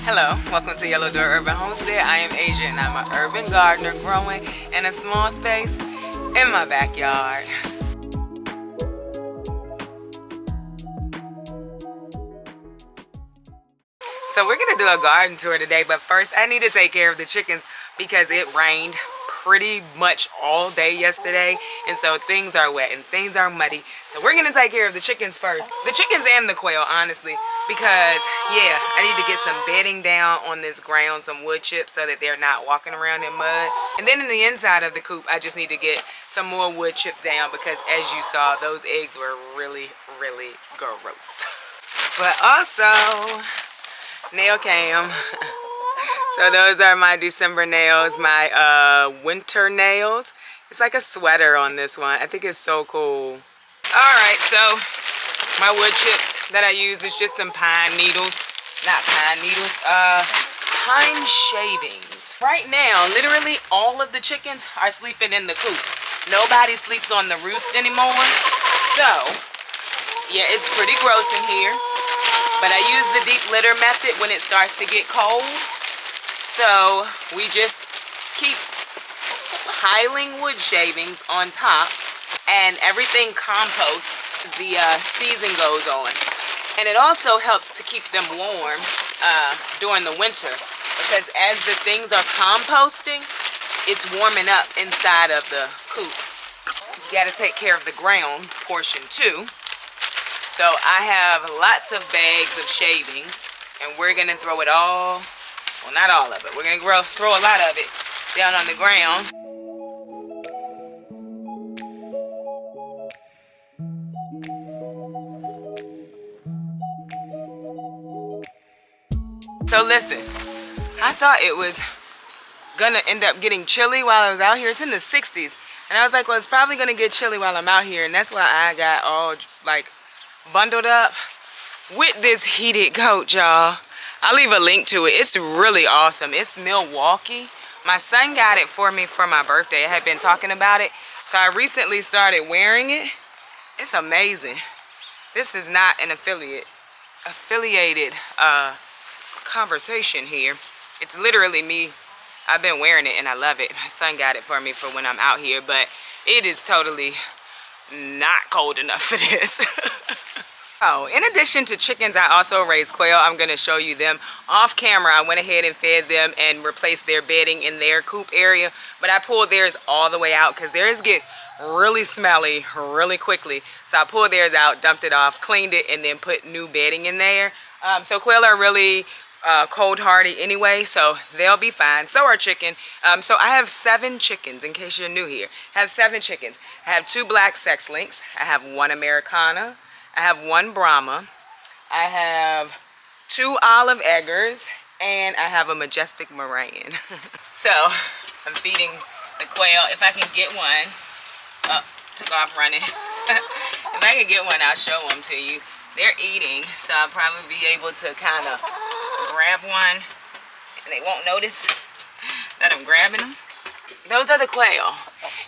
Hello, welcome to Yellow Door Urban Homestead. I am Asia and I'm an urban gardener growing in a small space in my backyard. So we're gonna do a garden tour today, but first I need to take care of the chickens because it rained pretty much all day yesterday, and so things are wet and things are muddy. So we're gonna take care of the chickens first. The chickens and the quail, honestly, because yeah, I need to get some bedding down on this ground, some wood chips so that they're not walking around in mud. And then in the inside of the coop, I just need to get some more wood chips down because as you saw, those eggs were really gross. But also, nail cam. So those are my December nails, my winter nails. It's like a sweater on this one. I think it's so cool. Alright, so my wood chips that I use is just some pine needles. Not pine needles, pine shavings. Right now, literally all of the chickens are sleeping in the coop. Nobody sleeps on the roost anymore. So, yeah, it's pretty gross in here. But I use the deep litter method when it starts to get cold. So we just keep piling wood shavings on top and everything composts as the season goes on. And it also helps to keep them warm during the winter because as the things are composting, it's warming up inside of the coop. You got to take care of the ground portion too. So I have lots of bags of shavings and we're gonna throw it all, well not all of it, we're gonna throw a lot of it down on the ground. So listen, I thought it was gonna end up getting chilly while I was out here. It's in the 60s. And I was like, well, it's probably gonna get chilly while I'm out here. And that's why I got all like bundled up with this heated coat, y'all. I'll leave a link to it. It's really awesome. It's Milwaukee. My son got it for me for my birthday. I had been talking about it. So I recently started wearing it. It's amazing. This is not an affiliated conversation here. It's literally me. I've been wearing it and I love it. My son got it for me for when I'm out here, but it is totally not cold enough for this. Oh, in addition to chickens, I also raise quail. I'm going to show you them off camera. I went ahead and fed them and replaced their bedding in their coop area, but I pulled theirs all the way out because theirs get really smelly really quickly. So I pulled theirs out, dumped it off, cleaned it, and then put new bedding in there. So quail are really cold hardy anyway, so they'll be fine. So are chicken. So I have 7 chickens in case you're new here. I have 7 chickens. I have 2 black sex links. I have 1 Americana. I have 1 Brahma. I have 2 olive eggers, and I have a majestic Moran. So I'm feeding the quail. If I can get one, oh, took off running. If I can get one, I'll show them to you. They're eating, so I'll probably be able to kind of grab one and they won't notice that I'm grabbing them. Those are the quail.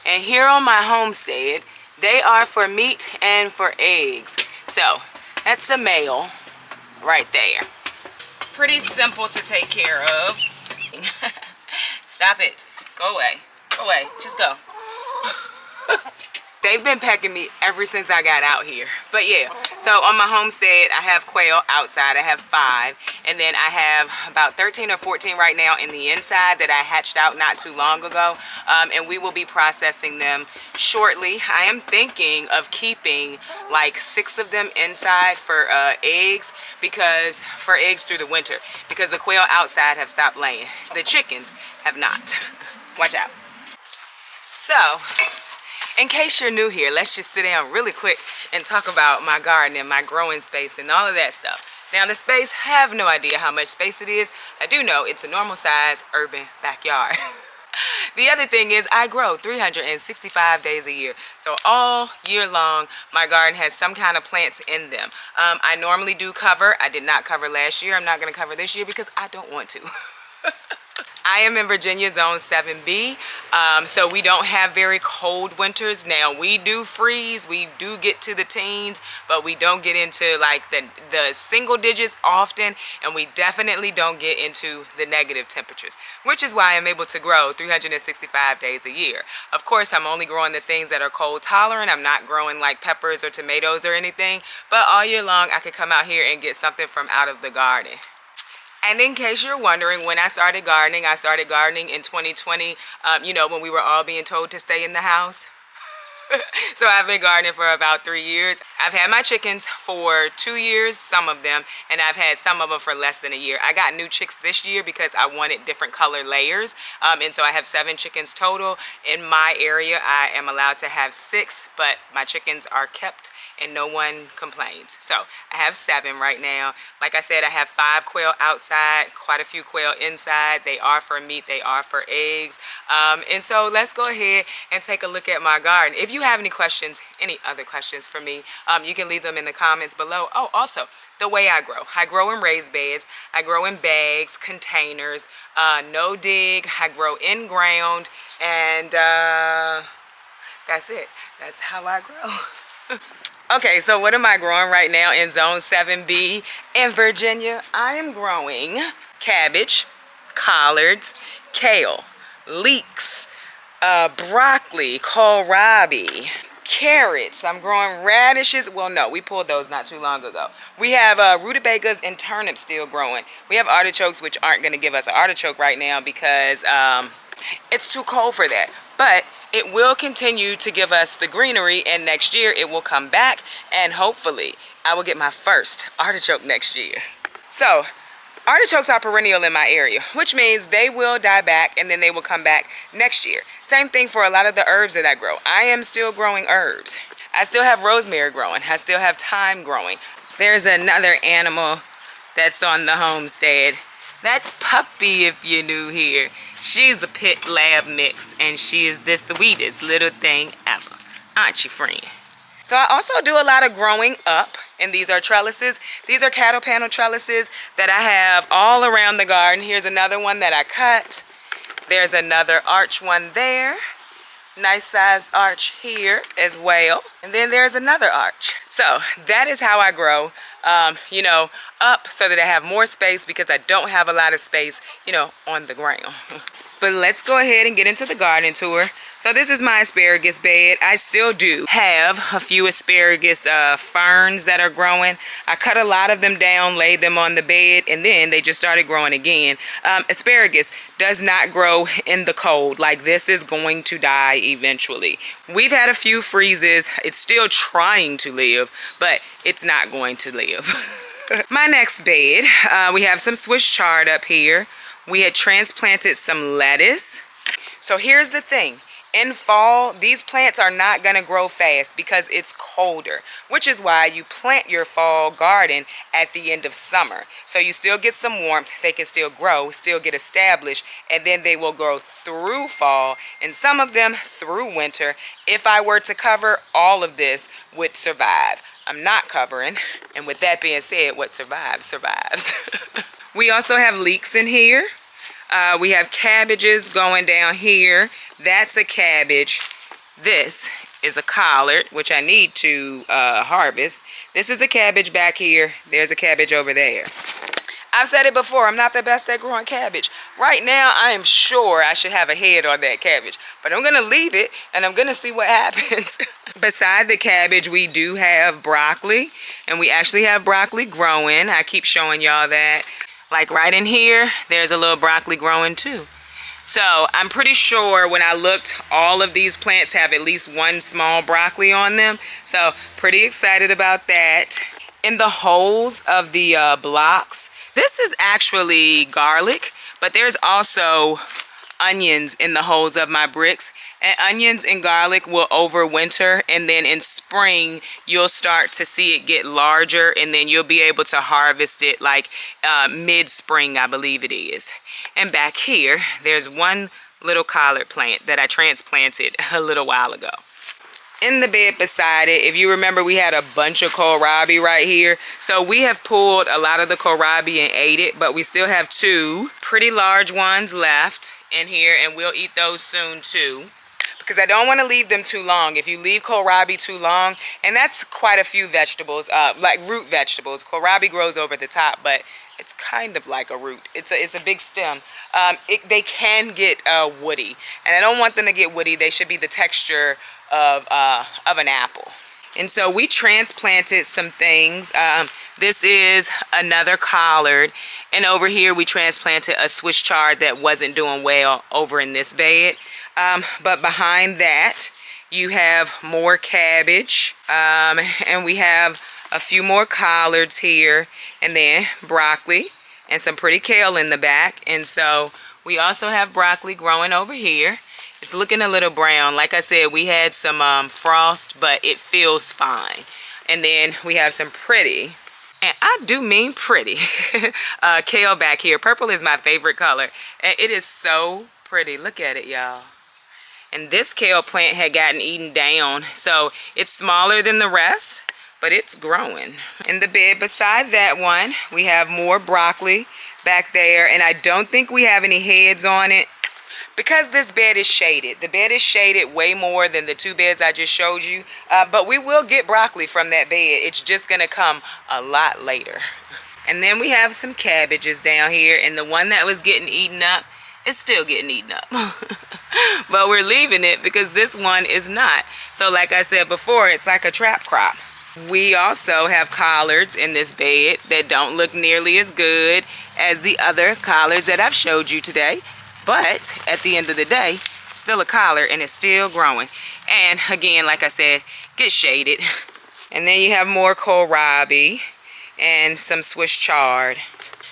And here on my homestead, they are for meat and for eggs. So that's a male right there. Pretty simple to take care of. Stop it. Go away. Go away. Just go. They've been pecking me ever since I got out here. But yeah, so on my homestead, I have quail outside. I have 5. And then I have about 13 or 14 right now in the inside that I hatched out not too long ago. And we will be processing them shortly. I am thinking of keeping like 6 of them inside for eggs, because for eggs through the winter. Because the quail outside have stopped laying. The chickens have not. Watch out. So, in case you're new here, let's just sit down really quick and talk about my garden and my growing space and all of that stuff. Now the space, I have no idea how much space it is. I do know it's a normal size urban backyard. The other thing is I grow 365 days a year. So all year long, my garden has some kind of plants in them. I normally do cover. I did not cover last year. I'm not going to cover this year because I don't want to. I am in Virginia Zone 7B, so we don't have very cold winters. Now, we do freeze, we do get to the teens, but we don't get into like the single digits often, and we definitely don't get into the negative temperatures, which is why I'm able to grow 365 days a year. Of course, I'm only growing the things that are cold tolerant. I'm not growing like peppers or tomatoes or anything, but all year long, I could come out here and get something from out of the garden. And in case you're wondering, when I started gardening in 2020, you know, when we were all being told to stay in the house. So I've been gardening for about 3 years. I've had my chickens for 2 years, some of them, and I've had some of them for less than a year. I got new chicks this year because I wanted different color layers, and so I have 7 chickens total. In my area, I am allowed to have 6, but my chickens are kept and no one complains. So I have 7 right now. Like I said, I have 5 quail outside, quite a few quail inside. They are for meat, they are for eggs. And so let's go ahead and take a look at my garden. If you have any questions, any other questions for me, you can leave them in the comments below. Oh, also, the way I grow in raised beds. I grow in bags, containers, no dig. I grow in ground, and that's it. That's how I grow. Okay, so what am I growing right now in Zone 7B in Virginia? I am growing cabbage, collards, kale, leeks, broccoli, kohlrabi, carrots. I'm growing radishes. Well, no, we pulled those not too long ago. We have rutabagas and turnips still growing. We have artichokes, which aren't going to give us an artichoke right now because it's too cold for that. But it will continue to give us the greenery, and next year it will come back, and hopefully I will get my first artichoke next year. So artichokes are perennial in my area, which means they will die back and then they will come back next year. Same thing for a lot of the herbs that I grow. I am still growing herbs. I still have rosemary growing. I still have thyme growing. There's another animal that's on the homestead. That's Puppy, if you're new here. She's a pit lab mix, and she is the sweetest little thing ever. Aren't you, friend? So I also do a lot of growing up, and these are trellises. These are cattle panel trellises that I have all around the garden. Here's another one that I cut. There's another arch one there. Nice sized arch here as well. And then there's another arch. So that is how I grow, you know, up so that I have more space because I don't have a lot of space, you know, on the ground. But let's go ahead and get into the garden tour. So this is my asparagus bed. I still do have a few asparagus ferns that are growing. I cut a lot of them down, laid them on the bed, and then they just started growing again. Asparagus does not grow in the cold. Like, this is going to die eventually. We've had a few freezes. It's still trying to live, but it's not going to live. My next bed, we have some Swiss chard up here. We had transplanted some lettuce. So here's the thing. In fall, these plants are not going to grow fast because it's colder, which is why you plant your fall garden at the end of summer. So you still get some warmth, they can still grow, still get established, and then they will grow through fall, and some of them through winter. If I were to cover, all of this would survive. I'm not covering, and with that being said, what survives, survives. We also have leeks in here. We have cabbages going down here. That's a cabbage. This is a collard, which I need to harvest. This is a cabbage back here. There's a cabbage over there. I've said it before, I'm not the best at growing cabbage. Right now, I am sure I should have a head on that cabbage. But I'm going to leave it, and I'm going to see what happens. Beside the cabbage, we do have broccoli. And we actually have broccoli growing. I keep showing y'all that. Like right in here, there's a little broccoli growing too. So I'm pretty sure when I looked, all of these plants have at least one small broccoli on them. So pretty excited about that. In the holes of the blocks, this is actually garlic, but there's also onions in the holes of my bricks. And onions and garlic will overwinter, and then in spring you'll start to see it get larger, and then you'll be able to harvest it like mid-spring, I believe it is. And back here, there's one little collard plant that I transplanted a little while ago. In the bed beside it, if you remember, we had a bunch of kohlrabi right here. So we have pulled a lot of the kohlrabi and ate it, but we still have 2 pretty large ones left in here, and we'll eat those soon too. Because I don't want to leave them too long. If you leave kohlrabi too long, and that's quite a few vegetables, like root vegetables. Kohlrabi grows over the top, but it's kind of like a root. It's a big stem. They can get woody, and I don't want them to get woody. They should be the texture of an apple. And so we transplanted some things. This is another collard, and over here we transplanted a Swiss chard that wasn't doing well over in this bed. But behind that you have more cabbage, and we have a few more collards here, and then broccoli and some pretty kale in the back. And so we also have broccoli growing over here. It's looking a little brown. Like I said, we had some frost, but it feels fine. And then we have some pretty, and I do mean pretty, kale back here. Purple is my favorite color, and it is so pretty. Look at it, y'all. And this kale plant had gotten eaten down, so it's smaller than the rest, but it's growing. In the bed beside that one, we have more broccoli back there, and I don't think we have any heads on it because this bed is shaded. The bed is shaded way more than the 2 beds I just showed you, but we will get broccoli from that bed. It's just gonna come a lot later. And then we have some cabbages down here, and the one that was getting eaten up is still getting eaten up. But we're leaving it because this one is not. So like I said before, it's like a trap crop. We also have collards in this bed that don't look nearly as good as the other collards that I've showed you today. But at the end of the day, still a collard, and it's still growing. And again, like I said, get shaded. And then you have more kohlrabi and some Swiss chard.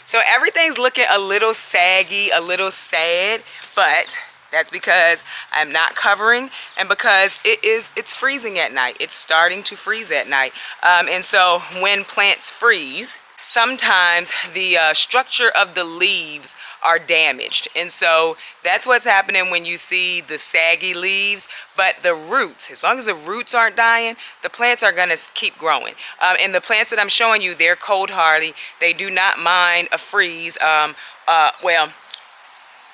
So everything's looking a little saggy, a little sad, but that's because I'm not covering, and because it's freezing at night. It's starting to freeze at night. And so when plants freeze, sometimes the structure of the leaves are damaged, and so that's what's happening when you see the saggy leaves. But the roots, as long as the roots aren't dying, the plants are going to keep growing. And the plants that I'm showing you, they're cold hardy. They do not mind a freeze. Well,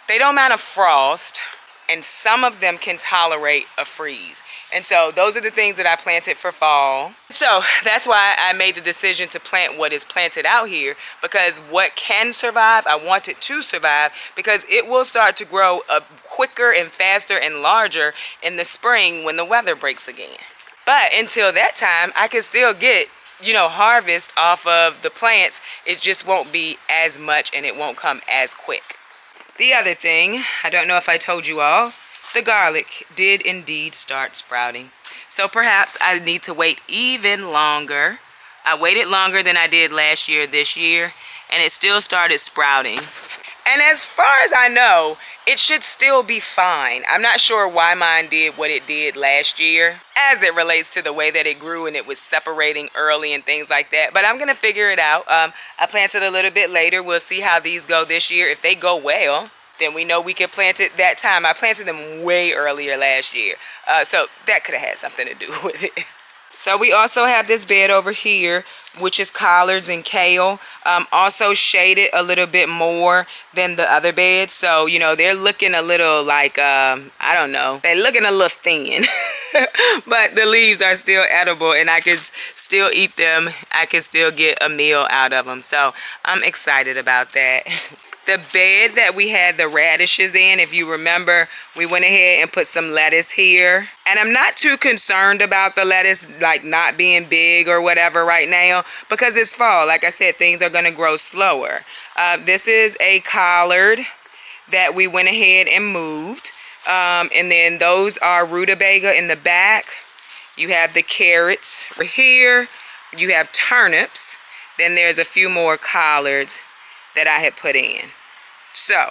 they don't mind a frost, and some of them can tolerate a freeze. And so those are the things that I planted for fall. So that's why I made the decision to plant what is planted out here, because what can survive, I want it to survive, because it will start to grow quicker and faster and larger in the spring when the weather breaks again. But until that time, I can still get, you know, harvest off of the plants. It just won't be as much, and it won't come as quick. The other thing, I don't know if I told you all, the garlic did indeed start sprouting. So perhaps I need to wait even longer. I waited longer than I did last year, this year, and it still started sprouting. And as far as I know, it should still be fine. I'm not sure why mine did what it did last year as it relates to the way that it grew and it was separating early and things like that. But I'm going to figure it out. I planted a little bit later. We'll see how these go this year. If they go well, then we know we can plant it that time. I planted them way earlier last year. So that could have had something to do with it. So we also have this bed over here, which is collards and kale, also shaded a little bit more than the other beds. So, you know, they're looking a little like, I don't know, they're looking a little thin. But the leaves are still edible, and I could still eat them. I can still get a meal out of them. So I'm excited about that. The bed that we had the radishes in, if you remember, we went ahead and put some lettuce here. And I'm not too concerned about the lettuce like not being big or whatever right now, because it's fall. Like I said, things are going to grow slower. This is a collard that we went ahead and moved. And then those are rutabaga in the back. You have the carrots right here. You have turnips. Then there's a few more collards that I had put in. So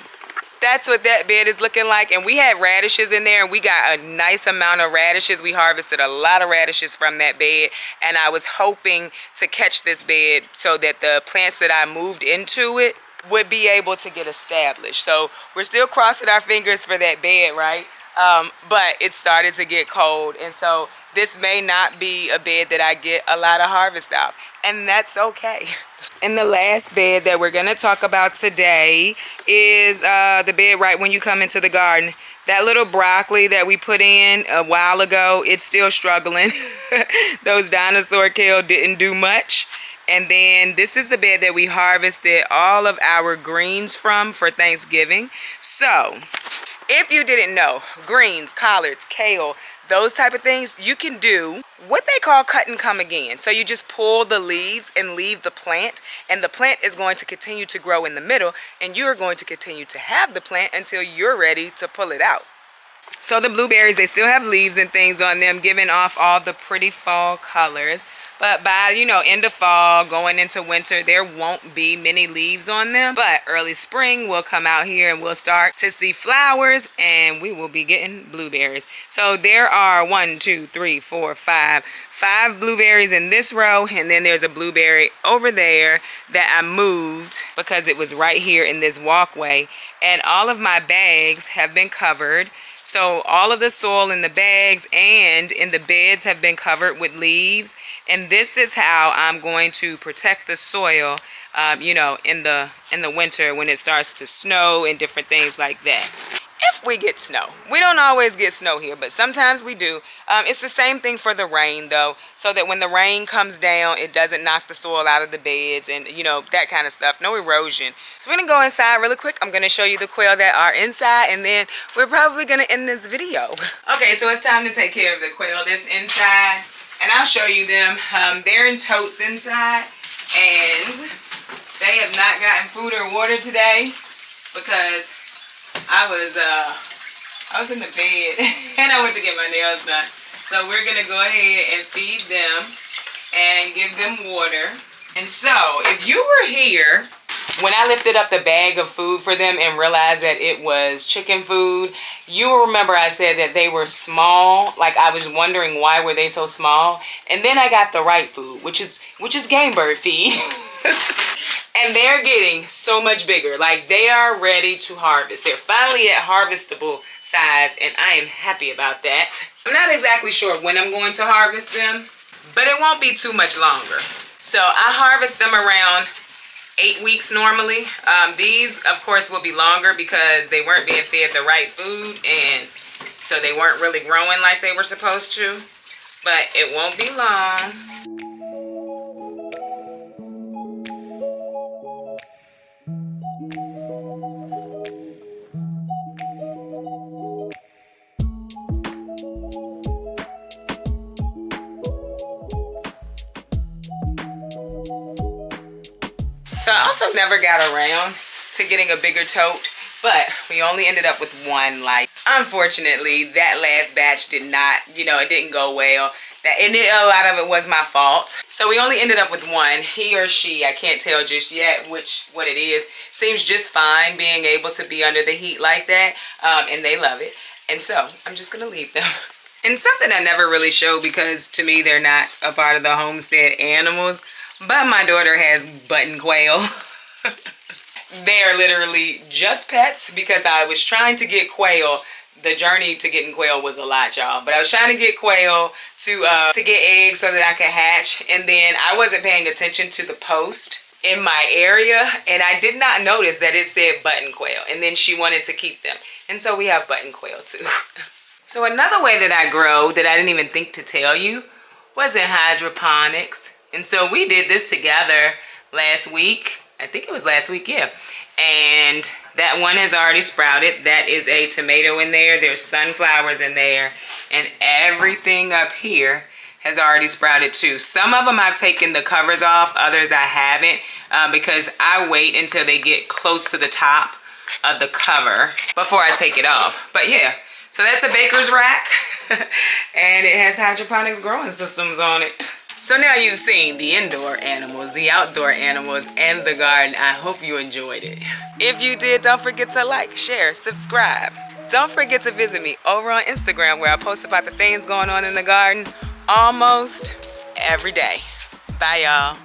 that's what that bed is looking like. And we had radishes in there, and we got a nice amount of radishes. We harvested a lot of radishes from that bed, and I was hoping to catch this bed so that the plants that I moved into it would be able to get established. So we're still crossing our fingers for that bed, right? But it started to get cold, and so this may not be a bed that I get a lot of harvest out, and that's okay. And the last bed that we're gonna talk about today is the bed right when you come into the garden. That little broccoli that we put in a while ago, it's still struggling. Those dinosaur kale didn't do much. And then this is the bed that we harvested all of our greens from for Thanksgiving. So if you didn't know, greens, collards, kale, those type of things, you can do what they call cut and come again. So you just pull the leaves and leave the plant, and the plant is going to continue to grow in the middle, and you're going to continue to have the plant until you're ready to pull it out. So the blueberries, they still have leaves and things on them, giving off all the pretty fall colors. But by, end of fall, going into winter, there won't be many leaves on them. But early spring, we'll come out here and we'll start to see flowers, and we will be getting blueberries. So there are 5 blueberries in this row, and then there's a blueberry over there that I moved because it was right here in this walkway. And all of my bags have been covered. So all of the soil in the bags and in the beds have been covered with leaves. And this is how I'm going to protect the soil, in the winter when it starts to snow and different things like that. If we get snow. We don't always get snow here, but sometimes we do. It's the same thing for the rain, though, so that when the rain comes down, it doesn't knock the soil out of the beds and, that kind of stuff. No erosion. So we're going to go inside really quick. I'm going to show you the quail that are inside, and then we're probably going to end this video. Okay, so it's time to take care of the quail that's inside, and I'll show you them. They're in totes inside, and they have not gotten food or water today because I was in the bed and I went to get my nails done. So we're gonna go ahead and feed them and give them water. And so if you were here when I lifted up the bag of food for them and realized that it was chicken food, you will remember I said that they were small. Like, I was wondering why were they so small. And then I got the right food, which is game bird feed. And they're getting so much bigger. Like, they are ready to harvest. They're finally at harvestable size, and I am happy about that. I'm not exactly sure when I'm going to harvest them, but it won't be too much longer. So I harvest them around 8 weeks normally. These, of course, will be longer because they weren't being fed the right food, and so they weren't really growing like they were supposed to. But it won't be long. So I also never got around to getting a bigger tote, but we only ended up with one. Like, unfortunately, that last batch did not, it didn't go well. And a lot of it was my fault. So we only ended up with one. He or she, I can't tell just yet what it is. Seems just fine being able to be under the heat like that, and they love it. And so I'm just gonna leave them. And something I never really show because to me they're not a part of the homestead animals, but my daughter has button quail. They're literally just pets because I was trying to get quail. The journey to getting quail was a lot, y'all. But I was trying to get quail to get eggs so that I could hatch. And then I wasn't paying attention to the post in my area. And I did not notice that it said button quail. And then she wanted to keep them. And so we have button quail too. So another way that I grow that I didn't even think to tell you was in hydroponics. And so we did this together last week. I think it was last week, yeah. And that one has already sprouted. That is a tomato in there. There's sunflowers in there. And everything up here has already sprouted too. Some of them I've taken the covers off. Others I haven't because I wait until they get close to the top of the cover before I take it off. But yeah, so that's a baker's rack. And it has hydroponics growing systems on it. So now you've seen the indoor animals, the outdoor animals, and the garden. I hope you enjoyed it. If you did, don't forget to like, share, subscribe. Don't forget to visit me over on Instagram where I post about the things going on in the garden almost every day. Bye, y'all.